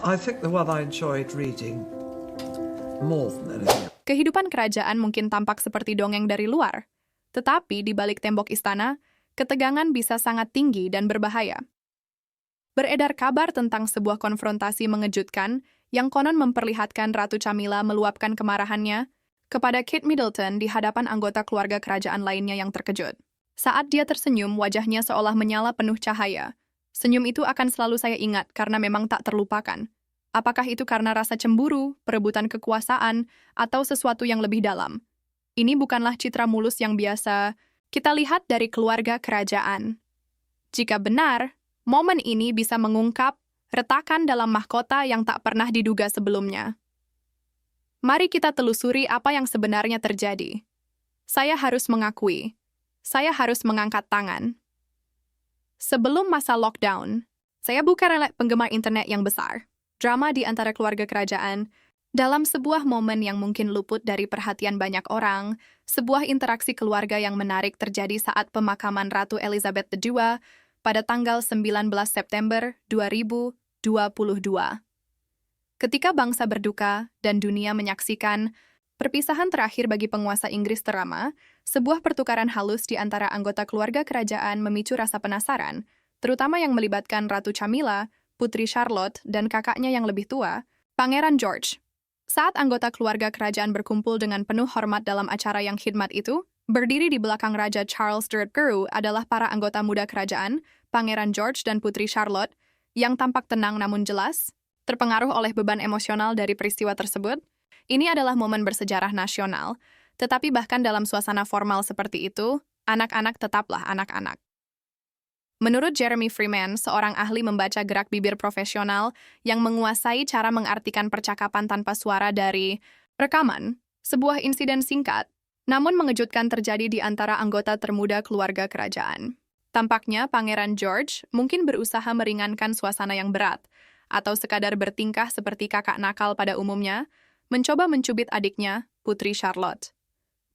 I think the one I enjoyed reading more than anything. Kehidupan kerajaan mungkin tampak seperti dongeng dari luar, tetapi di balik tembok istana, ketegangan bisa sangat tinggi dan berbahaya. Beredar kabar tentang sebuah konfrontasi mengejutkan yang konon memperlihatkan Ratu Camilla meluapkan kemarahannya kepada Kate Middleton di hadapan anggota keluarga kerajaan lainnya yang terkejut. Saat dia tersenyum, wajahnya seolah menyala penuh cahaya. Senyum itu akan selalu saya ingat karena memang tak terlupakan. Apakah itu karena rasa cemburu, perebutan kekuasaan, atau sesuatu yang lebih dalam? Ini bukanlah citra mulus yang biasa kita lihat dari keluarga kerajaan. Jika benar, momen ini bisa mengungkap retakan dalam mahkota yang tak pernah diduga sebelumnya. Mari kita telusuri apa yang sebenarnya terjadi. Saya harus mengakui, saya harus mengangkat tangan. Sebelum masa lockdown, saya bukan relay penggemar internet yang besar. Drama di antara keluarga kerajaan, dalam sebuah momen yang mungkin luput dari perhatian banyak orang, sebuah interaksi keluarga yang menarik terjadi saat pemakaman Ratu Elizabeth II pada tanggal 19 September 2022. Ketika bangsa berduka dan dunia menyaksikan perpisahan terakhir bagi penguasa Inggris terlama, sebuah pertukaran halus di antara anggota keluarga kerajaan memicu rasa penasaran, terutama yang melibatkan Ratu Camilla, Putri Charlotte, dan kakaknya yang lebih tua, Pangeran George. Saat anggota keluarga kerajaan berkumpul dengan penuh hormat dalam acara yang khidmat itu, berdiri di belakang Raja Charles III adalah para anggota muda kerajaan, Pangeran George dan Putri Charlotte, yang tampak tenang namun jelas, terpengaruh oleh beban emosional dari peristiwa tersebut. Ini adalah momen bersejarah nasional, tetapi bahkan dalam suasana formal seperti itu, anak-anak tetaplah anak-anak. Menurut Jeremy Freeman, seorang ahli membaca gerak bibir profesional yang menguasai cara mengartikan percakapan tanpa suara dari rekaman, sebuah insiden singkat, namun mengejutkan terjadi di antara anggota termuda keluarga kerajaan. Tampaknya Pangeran George mungkin berusaha meringankan suasana yang berat, atau sekadar bertingkah seperti kakak nakal pada umumnya, mencoba mencubit adiknya, Putri Charlotte.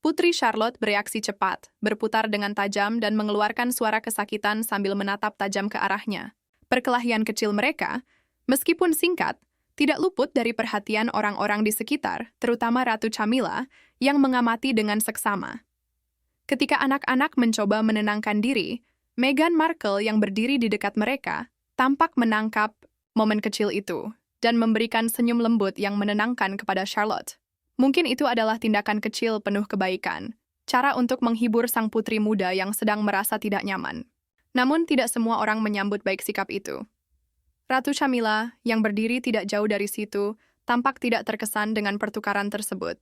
Putri Charlotte bereaksi cepat, berputar dengan tajam dan mengeluarkan suara kesakitan sambil menatap tajam ke arahnya. Perkelahian kecil mereka, meskipun singkat, tidak luput dari perhatian orang-orang di sekitar, terutama Ratu Camilla, yang mengamati dengan seksama. Ketika anak-anak mencoba menenangkan diri, Meghan Markle yang berdiri di dekat mereka, tampak menangkap momen kecil itu dan memberikan senyum lembut yang menenangkan kepada Charlotte. Mungkin itu adalah tindakan kecil penuh kebaikan, cara untuk menghibur sang putri muda yang sedang merasa tidak nyaman. Namun tidak semua orang menyambut baik sikap itu. Ratu Camilla, yang berdiri tidak jauh dari situ, tampak tidak terkesan dengan pertukaran tersebut.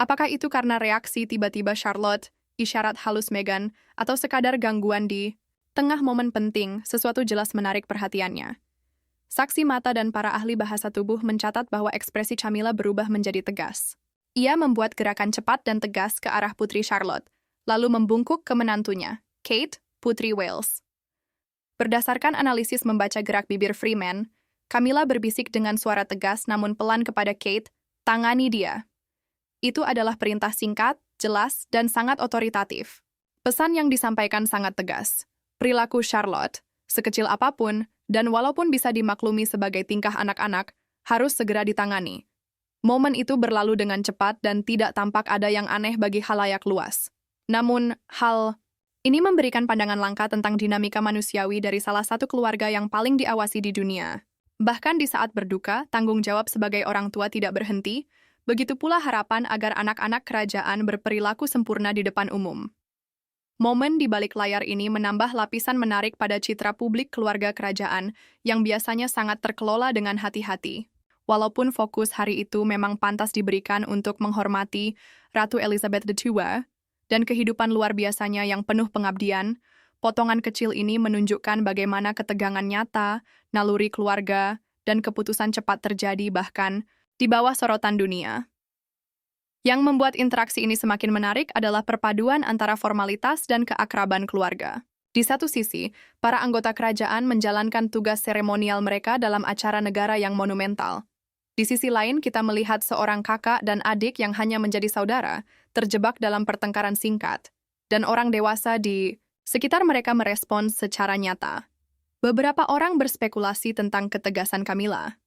Apakah itu karena reaksi tiba-tiba Charlotte, isyarat halus Meghan, atau sekadar gangguan di tengah momen penting, sesuatu jelas menarik perhatiannya. Saksi mata dan para ahli bahasa tubuh mencatat bahwa ekspresi Camilla berubah menjadi tegas. Ia membuat gerakan cepat dan tegas ke arah Putri Charlotte, lalu membungkuk ke menantunya, Kate, Putri Wales. Berdasarkan analisis membaca gerak bibir Freeman, Camilla berbisik dengan suara tegas namun pelan kepada Kate, "Tangani dia." Itu adalah perintah singkat, jelas, dan sangat otoritatif. Pesan yang disampaikan sangat tegas. Perilaku Charlotte, sekecil apapun, dan walaupun bisa dimaklumi sebagai tingkah anak-anak, harus segera ditangani. Momen itu berlalu dengan cepat dan tidak tampak ada yang aneh bagi khalayak luas. Namun, hal ini memberikan pandangan langka tentang dinamika manusiawi dari salah satu keluarga yang paling diawasi di dunia. Bahkan di saat berduka, tanggung jawab sebagai orang tua tidak berhenti, begitu pula harapan agar anak-anak kerajaan berperilaku sempurna di depan umum. Momen di balik layar ini menambah lapisan menarik pada citra publik keluarga kerajaan yang biasanya sangat terkelola dengan hati-hati. Walaupun fokus hari itu memang pantas diberikan untuk menghormati Ratu Elizabeth II dan kehidupan luar biasanya yang penuh pengabdian, potongan kecil ini menunjukkan bagaimana ketegangan nyata, naluri keluarga, dan keputusan cepat terjadi bahkan di bawah sorotan dunia. Yang membuat interaksi ini semakin menarik adalah perpaduan antara formalitas dan keakraban keluarga. Di satu sisi, para anggota kerajaan menjalankan tugas seremonial mereka dalam acara negara yang monumental. Di sisi lain, kita melihat seorang kakak dan adik yang hanya menjadi saudara, terjebak dalam pertengkaran singkat, dan orang dewasa di sekitar mereka merespons secara nyata. Beberapa orang berspekulasi tentang ketegasan Camilla.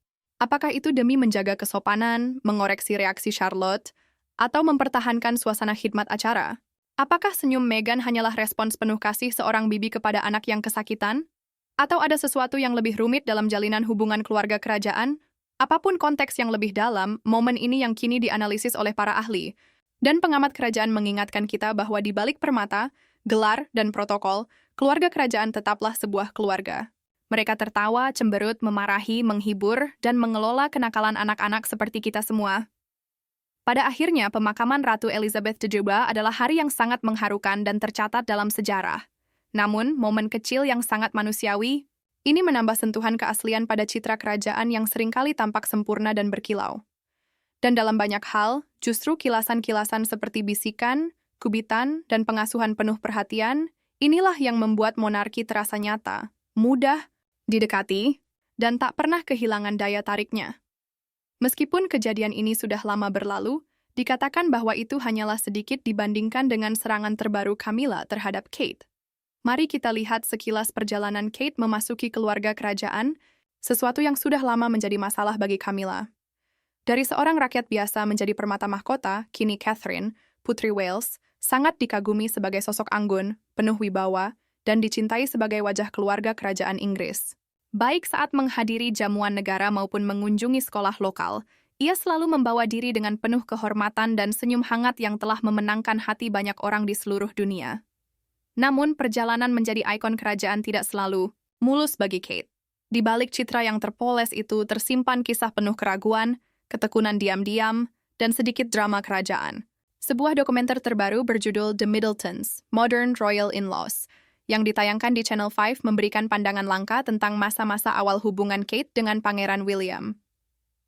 Apakah itu demi menjaga kesopanan, mengoreksi reaksi Charlotte, atau mempertahankan suasana khidmat acara? Apakah senyum Meghan hanyalah respons penuh kasih seorang bibi kepada anak yang kesakitan? Atau ada sesuatu yang lebih rumit dalam jalinan hubungan keluarga kerajaan? Apapun konteks yang lebih dalam, momen ini yang kini dianalisis oleh para ahli. Dan pengamat kerajaan mengingatkan kita bahwa di balik permata, gelar, dan protokol, keluarga kerajaan tetaplah sebuah keluarga. Mereka tertawa, cemberut, memarahi, menghibur, dan mengelola kenakalan anak-anak seperti kita semua. Pada akhirnya, pemakaman Ratu Elizabeth II adalah hari yang sangat mengharukan dan tercatat dalam sejarah. Namun, momen kecil yang sangat manusiawi, ini menambah sentuhan keaslian pada citra kerajaan yang seringkali tampak sempurna dan berkilau. Dan dalam banyak hal, justru kilasan-kilasan seperti bisikan, kubitan, dan pengasuhan penuh perhatian, inilah yang membuat monarki terasa nyata, mudah didekati, dan tak pernah kehilangan daya tariknya. Meskipun kejadian ini sudah lama berlalu, dikatakan bahwa itu hanyalah sedikit dibandingkan dengan serangan terbaru Camilla terhadap Kate. Mari kita lihat sekilas perjalanan Kate memasuki keluarga kerajaan, sesuatu yang sudah lama menjadi masalah bagi Camilla. Dari seorang rakyat biasa menjadi permata mahkota, kini Catherine, Putri Wales, sangat dikagumi sebagai sosok anggun, penuh wibawa, dan dicintai sebagai wajah keluarga kerajaan Inggris. Baik saat menghadiri jamuan negara maupun mengunjungi sekolah lokal, ia selalu membawa diri dengan penuh kehormatan dan senyum hangat yang telah memenangkan hati banyak orang di seluruh dunia. Namun, perjalanan menjadi ikon kerajaan tidak selalu mulus bagi Kate. Di balik citra yang terpoles itu tersimpan kisah penuh keraguan, ketekunan diam-diam, dan sedikit drama kerajaan. Sebuah dokumenter terbaru berjudul The Middletons, Modern Royal In-Laws, yang ditayangkan di Channel 5 memberikan pandangan langka tentang masa-masa awal hubungan Kate dengan Pangeran William.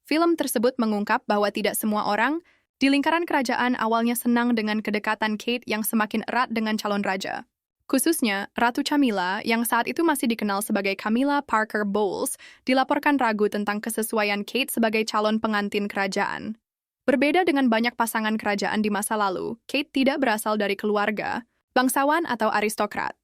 Film tersebut mengungkap bahwa tidak semua orang di lingkaran kerajaan awalnya senang dengan kedekatan Kate yang semakin erat dengan calon raja. Khususnya, Ratu Camilla, yang saat itu masih dikenal sebagai Camilla Parker Bowles, dilaporkan ragu tentang kesesuaian Kate sebagai calon pengantin kerajaan. Berbeda dengan banyak pasangan kerajaan di masa lalu, Kate tidak berasal dari keluarga, bangsawan atau aristokrat.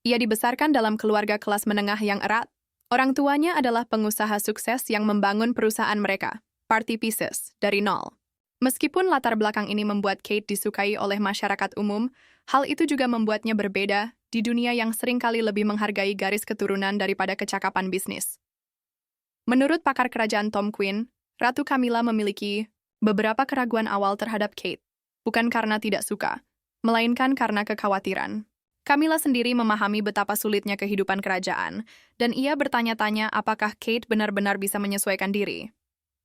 Ia dibesarkan dalam keluarga kelas menengah yang erat. Orang tuanya adalah pengusaha sukses yang membangun perusahaan mereka, Party Pieces, dari nol. Meskipun latar belakang ini membuat Kate disukai oleh masyarakat umum, hal itu juga membuatnya berbeda di dunia yang seringkali lebih menghargai garis keturunan daripada kecakapan bisnis. Menurut pakar kerajaan Tom Quinn, Ratu Camilla memiliki beberapa keraguan awal terhadap Kate, bukan karena tidak suka, melainkan karena kekhawatiran. Camilla sendiri memahami betapa sulitnya kehidupan kerajaan, dan ia bertanya-tanya apakah Kate benar-benar bisa menyesuaikan diri.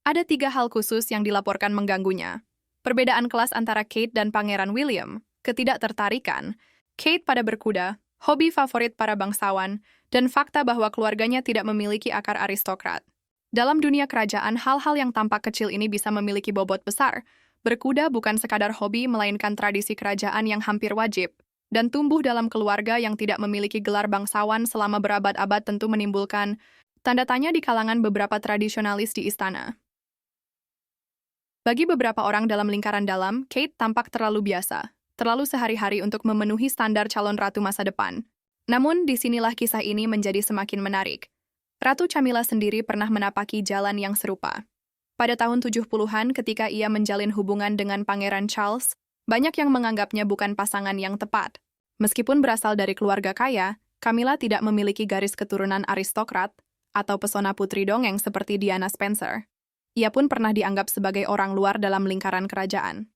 Ada 3 hal khusus yang dilaporkan mengganggunya. Perbedaan kelas antara Kate dan Pangeran William, ketidaktertarikan, Kate pada berkuda, hobi favorit para bangsawan, dan fakta bahwa keluarganya tidak memiliki akar aristokrat. Dalam dunia kerajaan, hal-hal yang tampak kecil ini bisa memiliki bobot besar. Berkuda bukan sekadar hobi, melainkan tradisi kerajaan yang hampir wajib. Dan tumbuh dalam keluarga yang tidak memiliki gelar bangsawan selama berabad-abad tentu menimbulkan tanda tanya di kalangan beberapa tradisionalis di istana. Bagi beberapa orang dalam lingkaran dalam, Kate tampak terlalu biasa, terlalu sehari-hari untuk memenuhi standar calon ratu masa depan. Namun, disinilah kisah ini menjadi semakin menarik. Ratu Camilla sendiri pernah menapaki jalan yang serupa. Pada tahun 70-an ketika ia menjalin hubungan dengan Pangeran Charles, banyak yang menganggapnya bukan pasangan yang tepat. Meskipun berasal dari keluarga kaya, Camilla tidak memiliki garis keturunan aristokrat atau pesona putri dongeng seperti Diana Spencer. Ia pun pernah dianggap sebagai orang luar dalam lingkaran kerajaan.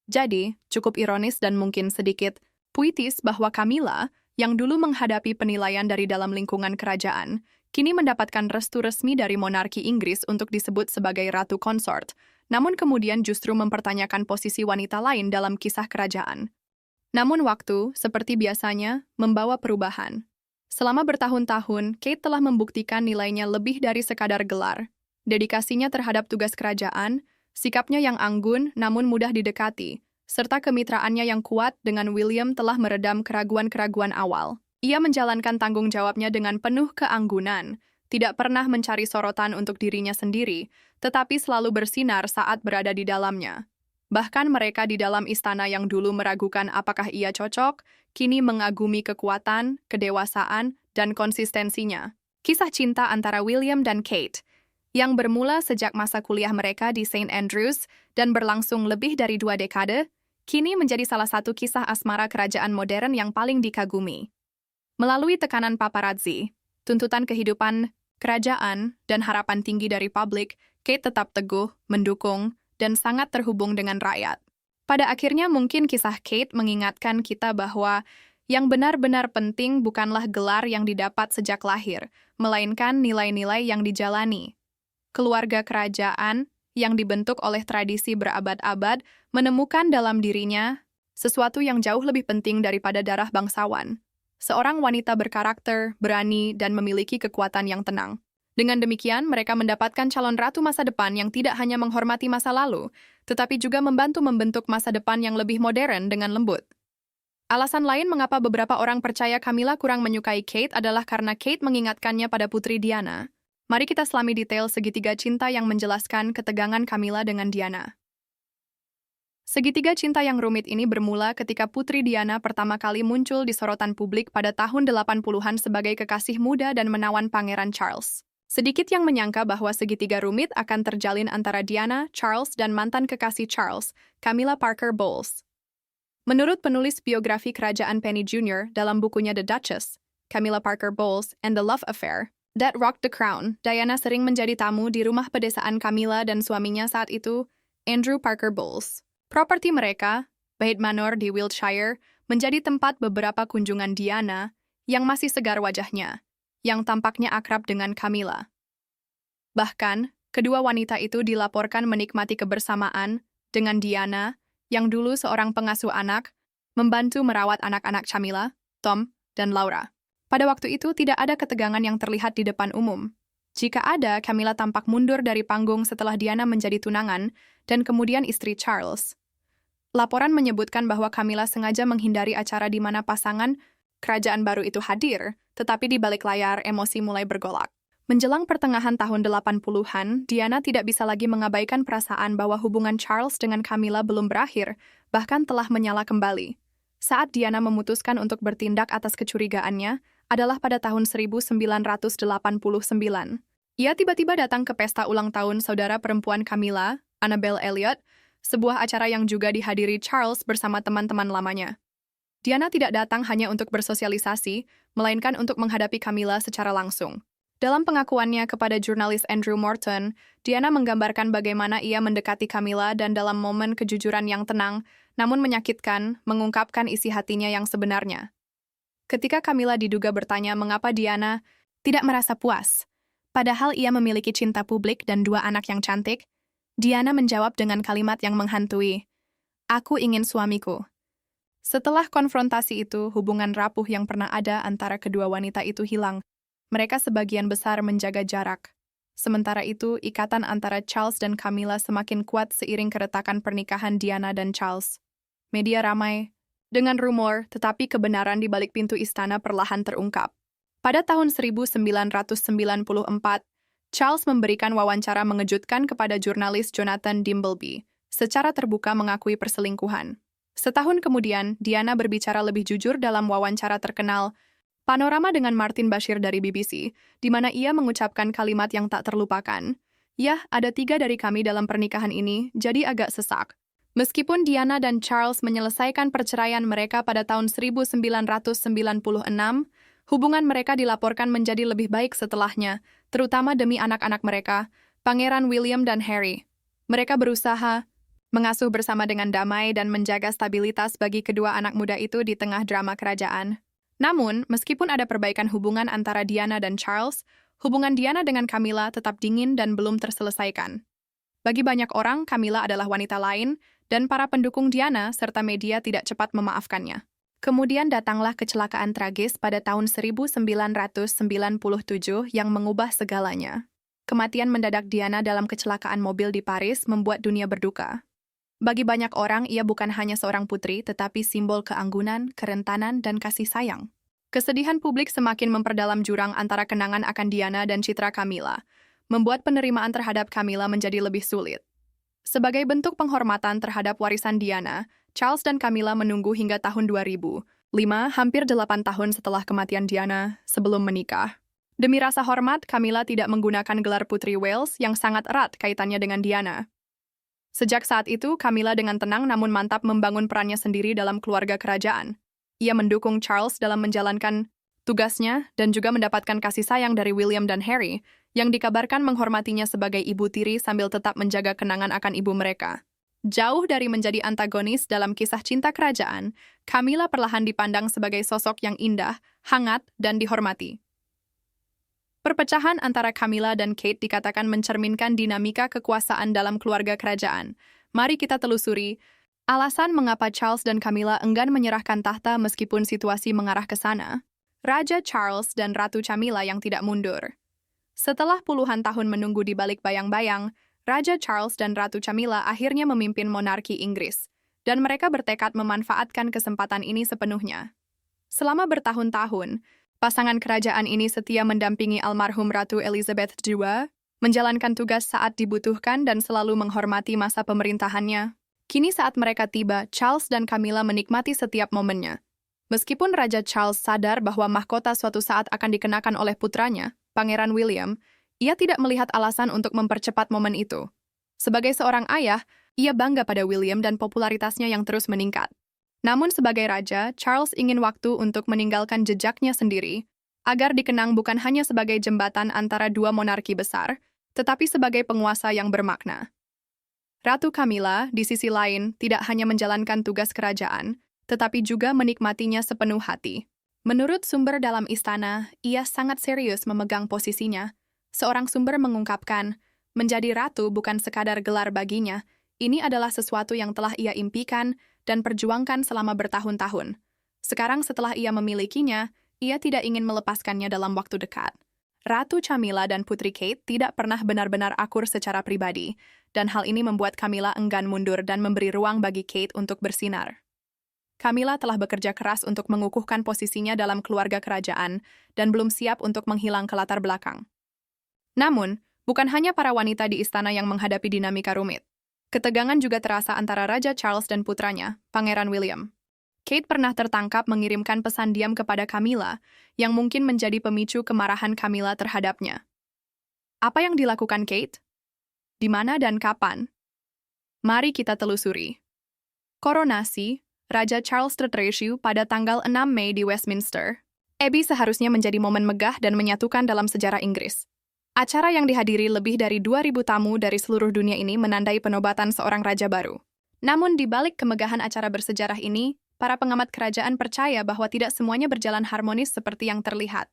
Jadi, cukup ironis dan mungkin sedikit puitis bahwa Camilla, yang dulu menghadapi penilaian dari dalam lingkungan kerajaan, kini mendapatkan restu resmi dari monarki Inggris untuk disebut sebagai ratu konsort, namun kemudian justru mempertanyakan posisi wanita lain dalam kisah kerajaan. Namun waktu, seperti biasanya, membawa perubahan. Selama bertahun-tahun, Kate telah membuktikan nilainya lebih dari sekadar gelar. Dedikasinya terhadap tugas kerajaan, sikapnya yang anggun namun mudah didekati, serta kemitraannya yang kuat dengan William telah meredam keraguan-keraguan awal. Ia menjalankan tanggung jawabnya dengan penuh keanggunan, tidak pernah mencari sorotan untuk dirinya sendiri, tetapi selalu bersinar saat berada di dalamnya. Bahkan mereka di dalam istana yang dulu meragukan apakah ia cocok, kini mengagumi kekuatan, kedewasaan, dan konsistensinya. Kisah cinta antara William dan Kate. yang bermula sejak masa kuliah mereka di St. Andrews dan berlangsung lebih dari 2 dekade, kini menjadi salah satu kisah asmara kerajaan modern yang paling dikagumi. Melalui tekanan paparazzi, tuntutan kehidupan, kerajaan, dan harapan tinggi dari publik, Kate tetap teguh, mendukung, dan sangat terhubung dengan rakyat. Pada akhirnya mungkin kisah Kate mengingatkan kita bahwa yang benar-benar penting bukanlah gelar yang didapat sejak lahir, melainkan nilai-nilai yang dijalani. Keluarga kerajaan yang dibentuk oleh tradisi berabad-abad menemukan dalam dirinya sesuatu yang jauh lebih penting daripada darah bangsawan. Seorang wanita berkarakter, berani, dan memiliki kekuatan yang tenang. Dengan demikian, mereka mendapatkan calon ratu masa depan yang tidak hanya menghormati masa lalu, tetapi juga membantu membentuk masa depan yang lebih modern dengan lembut. Alasan lain mengapa beberapa orang percaya Camilla kurang menyukai Kate adalah karena Kate mengingatkannya pada Putri Diana. Mari kita selami detail segitiga cinta yang menjelaskan ketegangan Camilla dengan Diana. Segitiga cinta yang rumit ini bermula ketika Putri Diana pertama kali muncul di sorotan publik pada tahun 80-an sebagai kekasih muda dan menawan Pangeran Charles. Sedikit yang menyangka bahwa segitiga rumit akan terjalin antara Diana, Charles, dan mantan kekasih Charles, Camilla Parker Bowles. Menurut penulis biografi kerajaan Penny Jr. dalam bukunya The Duchess, Camilla Parker Bowles and the Love Affair, That Rocked the Crown, Diana sering menjadi tamu di rumah pedesaan Camilla dan suaminya saat itu, Andrew Parker Bowles. Properti mereka, Bate Manor di Wiltshire, menjadi tempat beberapa kunjungan Diana yang masih segar wajahnya, yang tampaknya akrab dengan Camilla. Bahkan, kedua wanita itu dilaporkan menikmati kebersamaan dengan Diana, yang dulu seorang pengasuh anak, membantu merawat anak-anak Camilla, Tom, dan Laura. Pada waktu itu tidak ada ketegangan yang terlihat di depan umum. Jika ada, Camilla tampak mundur dari panggung setelah Diana menjadi tunangan dan kemudian istri Charles. Laporan menyebutkan bahwa Camilla sengaja menghindari acara di mana pasangan kerajaan baru itu hadir, tetapi di balik layar emosi mulai bergolak. Menjelang pertengahan tahun 80-an, Diana tidak bisa lagi mengabaikan perasaan bahwa hubungan Charles dengan Camilla belum berakhir, bahkan telah menyala kembali. Saat Diana memutuskan untuk bertindak atas kecurigaannya, adalah pada tahun 1989. Ia tiba-tiba datang ke pesta ulang tahun saudara perempuan Camilla, Annabelle Elliot, sebuah acara yang juga dihadiri Charles bersama teman-teman lamanya. Diana tidak datang hanya untuk bersosialisasi, melainkan untuk menghadapi Camilla secara langsung. Dalam pengakuannya kepada jurnalis Andrew Morton, Diana menggambarkan bagaimana ia mendekati Camilla dan dalam momen kejujuran yang tenang, namun menyakitkan, mengungkapkan isi hatinya yang sebenarnya. Ketika Camilla diduga bertanya mengapa Diana tidak merasa puas, padahal ia memiliki cinta publik dan 2 anak yang cantik, Diana menjawab dengan kalimat yang menghantui, "Aku ingin suamiku." Setelah konfrontasi itu, hubungan rapuh yang pernah ada antara kedua wanita itu hilang. Mereka sebagian besar menjaga jarak. Sementara itu, ikatan antara Charles dan Camilla semakin kuat seiring keretakan pernikahan Diana dan Charles. Media ramai dengan rumor, tetapi kebenaran di balik pintu istana perlahan terungkap. Pada tahun 1994, Charles memberikan wawancara mengejutkan kepada jurnalis Jonathan Dimbleby, secara terbuka mengakui perselingkuhan. Setahun kemudian, Diana berbicara lebih jujur dalam wawancara terkenal Panorama dengan Martin Bashir dari BBC, di mana ia mengucapkan kalimat yang tak terlupakan. "Yah, ada 3 dari kami dalam pernikahan ini, jadi agak sesak." Meskipun Diana dan Charles menyelesaikan perceraian mereka pada tahun 1996, hubungan mereka dilaporkan menjadi lebih baik setelahnya, terutama demi anak-anak mereka, Pangeran William dan Harry. Mereka berusaha mengasuh bersama dengan damai dan menjaga stabilitas bagi kedua anak muda itu di tengah drama kerajaan. Namun, meskipun ada perbaikan hubungan antara Diana dan Charles, hubungan Diana dengan Camilla tetap dingin dan belum terselesaikan. Bagi banyak orang, Camilla adalah wanita lain, dan para pendukung Diana serta media tidak cepat memaafkannya. Kemudian datanglah kecelakaan tragis pada tahun 1997 yang mengubah segalanya. Kematian mendadak Diana dalam kecelakaan mobil di Paris membuat dunia berduka. Bagi banyak orang, ia bukan hanya seorang putri, tetapi simbol keanggunan, kerentanan, dan kasih sayang. Kesedihan publik semakin memperdalam jurang antara kenangan akan Diana dan citra Camilla, membuat penerimaan terhadap Camilla menjadi lebih sulit. Sebagai bentuk penghormatan terhadap warisan Diana, Charles dan Camilla menunggu hingga tahun 2005, hampir 8 tahun setelah kematian Diana, sebelum menikah. Demi rasa hormat, Camilla tidak menggunakan gelar Putri Wales yang sangat erat kaitannya dengan Diana. Sejak saat itu, Camilla dengan tenang namun mantap membangun perannya sendiri dalam keluarga kerajaan. Ia mendukung Charles dalam menjalankan tugasnya dan juga mendapatkan kasih sayang dari William dan Harry, yang dikabarkan menghormatinya sebagai ibu tiri sambil tetap menjaga kenangan akan ibu mereka. Jauh dari menjadi antagonis dalam kisah cinta kerajaan, Camilla perlahan dipandang sebagai sosok yang indah, hangat, dan dihormati. Perpecahan antara Camilla dan Kate dikatakan mencerminkan dinamika kekuasaan dalam keluarga kerajaan. Mari kita telusuri alasan mengapa Charles dan Camilla enggan menyerahkan tahta meskipun situasi mengarah ke sana. Raja Charles dan Ratu Camilla yang tidak mundur. Setelah puluhan tahun menunggu di balik bayang-bayang, Raja Charles dan Ratu Camilla akhirnya memimpin monarki Inggris, dan mereka bertekad memanfaatkan kesempatan ini sepenuhnya. Selama bertahun-tahun, pasangan kerajaan ini setia mendampingi almarhum Ratu Elizabeth II, menjalankan tugas saat dibutuhkan dan selalu menghormati masa pemerintahannya. Kini saat mereka tiba, Charles dan Camilla menikmati setiap momennya. Meskipun Raja Charles sadar bahwa mahkota suatu saat akan dikenakan oleh putranya, Pangeran William, ia tidak melihat alasan untuk mempercepat momen itu. Sebagai seorang ayah, ia bangga pada William dan popularitasnya yang terus meningkat. Namun sebagai raja, Charles ingin waktu untuk meninggalkan jejaknya sendiri, agar dikenang bukan hanya sebagai jembatan antara dua monarki besar, tetapi sebagai penguasa yang bermakna. Ratu Camilla, di sisi lain, tidak hanya menjalankan tugas kerajaan, tetapi juga menikmatinya sepenuh hati. Menurut sumber dalam istana, ia sangat serius memegang posisinya. Seorang sumber mengungkapkan, menjadi ratu bukan sekadar gelar baginya, ini adalah sesuatu yang telah ia impikan dan perjuangkan selama bertahun-tahun. Sekarang setelah ia memilikinya, ia tidak ingin melepaskannya dalam waktu dekat. Ratu Camilla dan Putri Kate tidak pernah benar-benar akur secara pribadi, dan hal ini membuat Camilla enggan mundur dan memberi ruang bagi Kate untuk bersinar. Camilla telah bekerja keras untuk mengukuhkan posisinya dalam keluarga kerajaan dan belum siap untuk menghilang ke latar belakang. Namun, bukan hanya para wanita di istana yang menghadapi dinamika rumit. Ketegangan juga terasa antara Raja Charles dan putranya, Pangeran William. Kate pernah tertangkap mengirimkan pesan diam kepada Camilla, yang mungkin menjadi pemicu kemarahan Camilla terhadapnya. Apa yang dilakukan Kate? Di mana dan kapan? Mari kita telusuri. Koronasi, Raja Charles III pada tanggal 6 Mei di Westminster. Abbey seharusnya menjadi momen megah dan menyatukan dalam sejarah Inggris. Acara yang dihadiri lebih dari 2.000 tamu dari seluruh dunia ini menandai penobatan seorang raja baru. Namun di balik kemegahan acara bersejarah ini, para pengamat kerajaan percaya bahwa tidak semuanya berjalan harmonis seperti yang terlihat.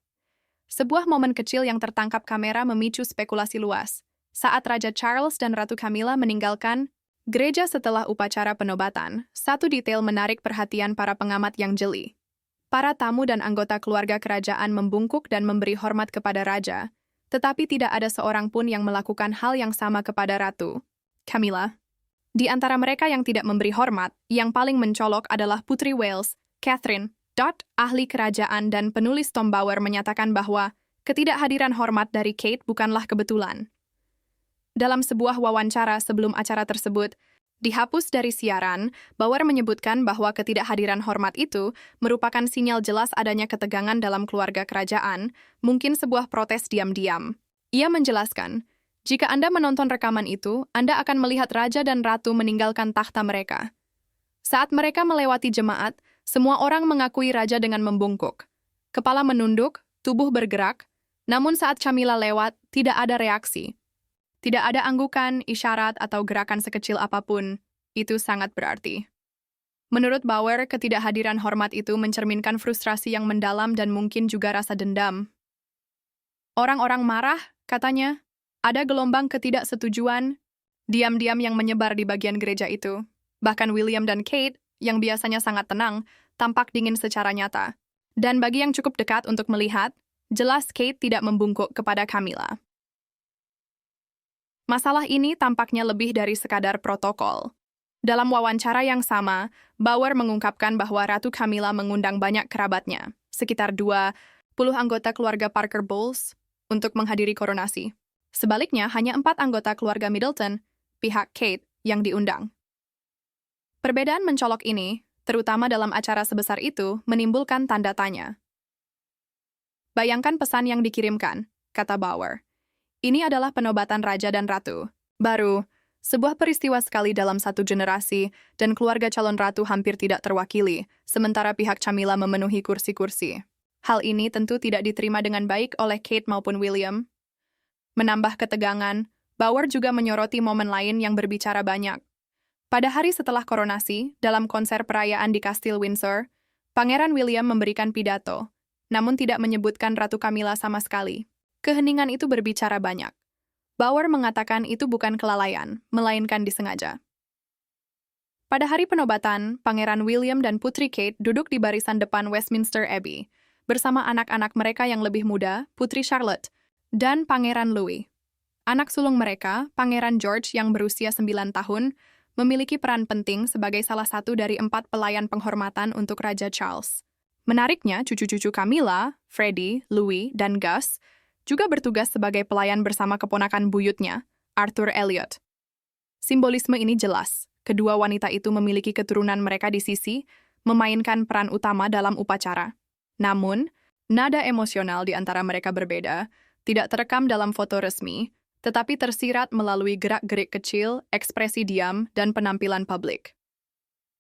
Sebuah momen kecil yang tertangkap kamera memicu spekulasi luas. Saat Raja Charles dan Ratu Camilla meninggalkan gereja setelah upacara penobatan, satu detail menarik perhatian para pengamat yang jeli. Para tamu dan anggota keluarga kerajaan membungkuk dan memberi hormat kepada raja, tetapi tidak ada seorang pun yang melakukan hal yang sama kepada Ratu Camilla. Di antara mereka yang tidak memberi hormat, yang paling mencolok adalah Putri Wales, Catherine. Ahli kerajaan dan penulis Tom Bower menyatakan bahwa ketidakhadiran hormat dari Kate bukanlah kebetulan. Dalam sebuah wawancara sebelum acara tersebut dihapus dari siaran, Bower menyebutkan bahwa ketidakhadiran hormat itu merupakan sinyal jelas adanya ketegangan dalam keluarga kerajaan, mungkin sebuah protes diam-diam. Ia menjelaskan, jika Anda menonton rekaman itu, Anda akan melihat raja dan ratu meninggalkan takhta mereka. Saat mereka melewati jemaat, semua orang mengakui raja dengan membungkuk. Kepala menunduk, tubuh bergerak, namun saat Camilla lewat, tidak ada reaksi. Tidak ada anggukan, isyarat, atau gerakan sekecil apapun. Itu sangat berarti. Menurut Bower, ketidakhadiran hormat itu mencerminkan frustrasi yang mendalam dan mungkin juga rasa dendam. Orang-orang marah, katanya. Ada gelombang ketidaksetujuan, diam-diam yang menyebar di bagian gereja itu. Bahkan William dan Kate, yang biasanya sangat tenang, tampak dingin secara nyata. Dan bagi yang cukup dekat untuk melihat, jelas Kate tidak membungkuk kepada Camilla. Masalah ini tampaknya lebih dari sekadar protokol. Dalam wawancara yang sama, Bower mengungkapkan bahwa Ratu Camilla mengundang banyak kerabatnya, sekitar 20 anggota keluarga Parker Bowles, untuk menghadiri koronasi. Sebaliknya, hanya 4 anggota keluarga Middleton, pihak Kate, yang diundang. Perbedaan mencolok ini, terutama dalam acara sebesar itu, menimbulkan tanda tanya. Bayangkan pesan yang dikirimkan, kata Bauer. Ini adalah penobatan raja dan ratu. Baru, sebuah peristiwa sekali dalam satu generasi, dan keluarga calon ratu hampir tidak terwakili, sementara pihak Camilla memenuhi kursi-kursi. Hal ini tentu tidak diterima dengan baik oleh Kate maupun William. Menambah ketegangan, Bauer juga menyoroti momen lain yang berbicara banyak. Pada hari setelah koronasi, dalam konser perayaan di Kastil Windsor, Pangeran William memberikan pidato, namun tidak menyebutkan Ratu Camilla sama sekali. Keheningan itu berbicara banyak. Bauer mengatakan itu bukan kelalaian, melainkan disengaja. Pada hari penobatan, Pangeran William dan Putri Kate duduk di barisan depan Westminster Abbey, bersama anak-anak mereka yang lebih muda, Putri Charlotte, dan Pangeran Louis. Anak sulung mereka, Pangeran George yang berusia 9 tahun, memiliki peran penting sebagai salah satu dari 4 pelayan penghormatan untuk Raja Charles. Menariknya, cucu-cucu Camilla, Freddie, Louis, dan Gus juga bertugas sebagai pelayan bersama keponakan buyutnya, Arthur Elliot. Simbolisme ini jelas. Kedua wanita itu memiliki keturunan mereka di sisi, memainkan peran utama dalam upacara. Namun, nada emosional di antara mereka berbeda, tidak terekam dalam foto resmi, tetapi tersirat melalui gerak-gerik kecil, ekspresi diam, dan penampilan publik.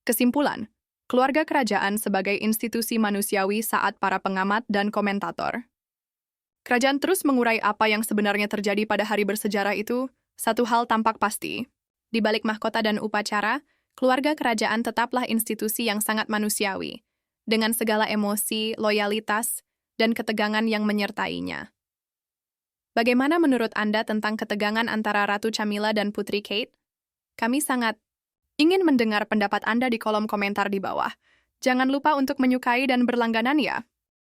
Kesimpulan, keluarga kerajaan sebagai institusi manusiawi saat para pengamat dan komentator. Kerajaan terus mengurai apa yang sebenarnya terjadi pada hari bersejarah itu, satu hal tampak pasti. Di balik mahkota dan upacara, keluarga kerajaan tetaplah institusi yang sangat manusiawi, dengan segala emosi, loyalitas, dan ketegangan yang menyertainya. Bagaimana menurut Anda tentang ketegangan antara Ratu Camilla dan Putri Kate? Kami sangat ingin mendengar pendapat Anda di kolom komentar di bawah. Jangan lupa untuk menyukai dan berlangganan ya.